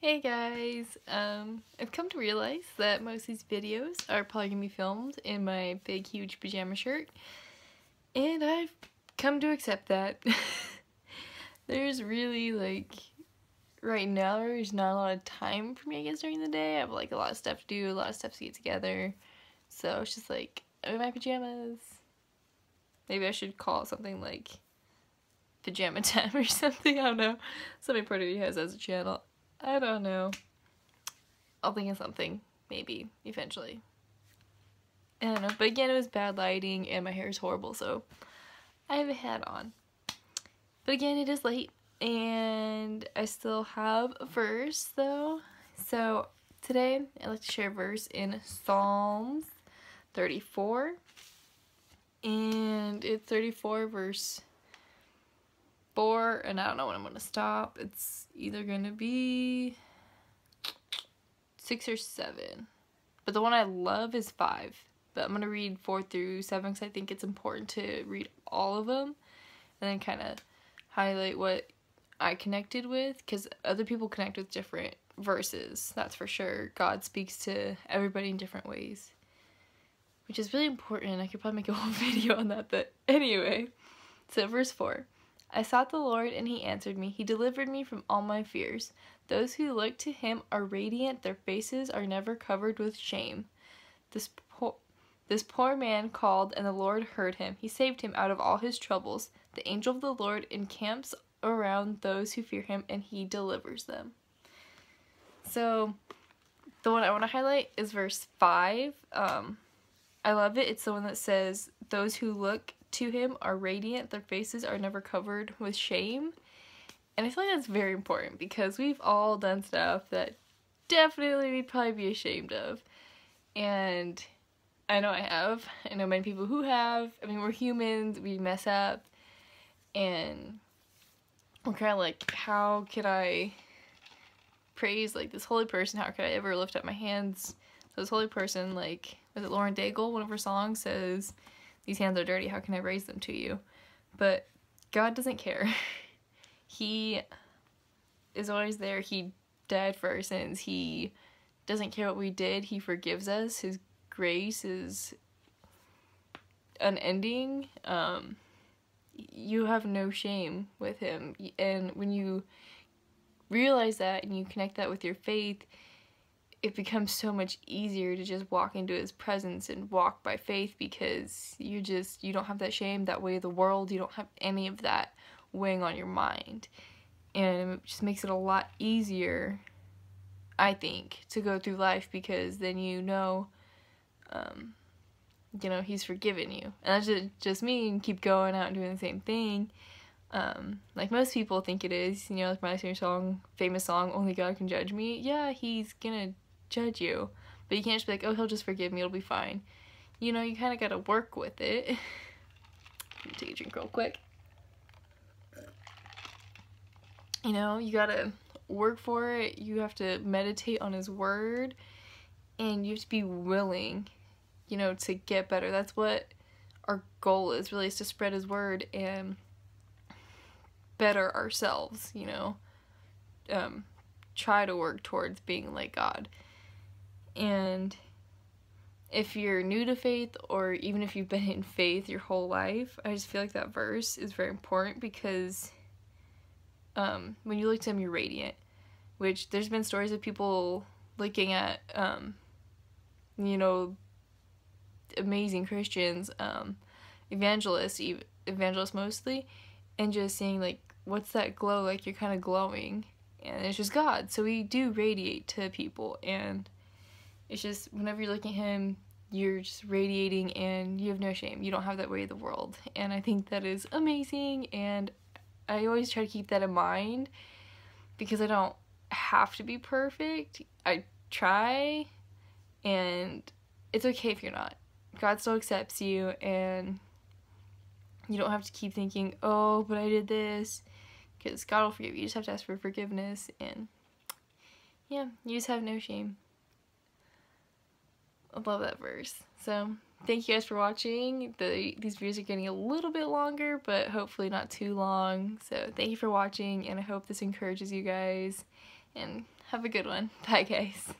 Hey guys, I've come to realize that most of these videos are probably gonna be filmed in my big huge pajama shirt, and I've come to accept that. There's really right now there's not a lot of time for me, I guess, during the day. I have a lot of stuff to do, a lot of stuff to get together, so it's just I'm in my pajamas. Maybe I should call it something like pajama time or something. I don't know. Somebody probably has as a channel. I don't know. I'll think of something, maybe, eventually. I don't know, but again, it was bad lighting and my hair is horrible, so I have a hat on. But again, it is late, and I still have a verse, though. So today, I'd like to share a verse in Psalms 34, and it's 34 verse 4, and I don't know when I'm going to stop. It's either going to be 6 or 7, but the one I love is 5, but I'm going to read 4 through 7 because I think it's important to read all of them and then kind of highlight what I connected with, because other people connect with different verses, that's for sure. God speaks to everybody in different ways, which is really important. I could probably make a whole video on that, but anyway. So verse 4, I sought the Lord and he answered me. He delivered me from all my fears. Those who look to him are radiant. Their faces are never covered with shame. This poor man called and the Lord heard him. He saved him out of all his troubles. The angel of the Lord encamps around those who fear him and he delivers them. So the one I want to highlight is verse 5. I love it. It's the one that says, those who look to him are radiant, their faces are never covered with shame. And I feel like that's very important because we've all done stuff that definitely we'd probably be ashamed of. And I know I have. I know many people who have. I mean, we're humans, we mess up. And we're kind of like, how could I praise this holy person? How could I ever lift up my hands to this holy person? Was it Lauren Daigle? One of her songs says, these hands are dirty, how can I raise them to you? But God doesn't care. He is always there. He died for our sins. He doesn't care what we did. He forgives us. His grace is unending. You have no shame with him. And when you realize that and you connect that with your faith, it becomes so much easier to just walk into his presence and walk by faith, because you don't have that shame, that way of the world. You don't have any of that weighing on your mind, and it just makes it a lot easier, I think, to go through life, because then he's forgiven you. And that's just me, and keep going out and doing the same thing. Like most people think it is, like my famous song, Only God Can Judge Me. Yeah, he's gonna judge you, but you can't just be like, oh, he'll just forgive me, it'll be fine. You kind of gotta work with it. Let me take a drink real quick. You gotta work for it. You have to meditate on his word, and you have to be willing, to get better. That's what our goal is, really, is to spread his word and better ourselves, try to work towards being like God. And if you're new to faith, or even if you've been in faith your whole life, I just feel like that verse is very important, because when you look to him, you're radiant. Which there's been stories of people looking at amazing Christians, evangelists mostly, and just seeing what's that glow, you're kind of glowing, and it's just God. So we do radiate to people, and it's just whenever you're looking at him, you're just radiating and you have no shame. You don't have that way of the world, and I think that is amazing, and I always try to keep that in mind, because I don't have to be perfect. I try, and it's okay if you're not. God still accepts you, and you don't have to keep thinking, oh, but I did this, because God will forgive you. You just have to ask for forgiveness, and yeah, you just have no shame. I love that verse. So, thank you guys for watching. These videos are getting a little bit longer, but hopefully not too long. So, thank you for watching, and I hope this encourages you guys, and Have a good one. Bye, guys.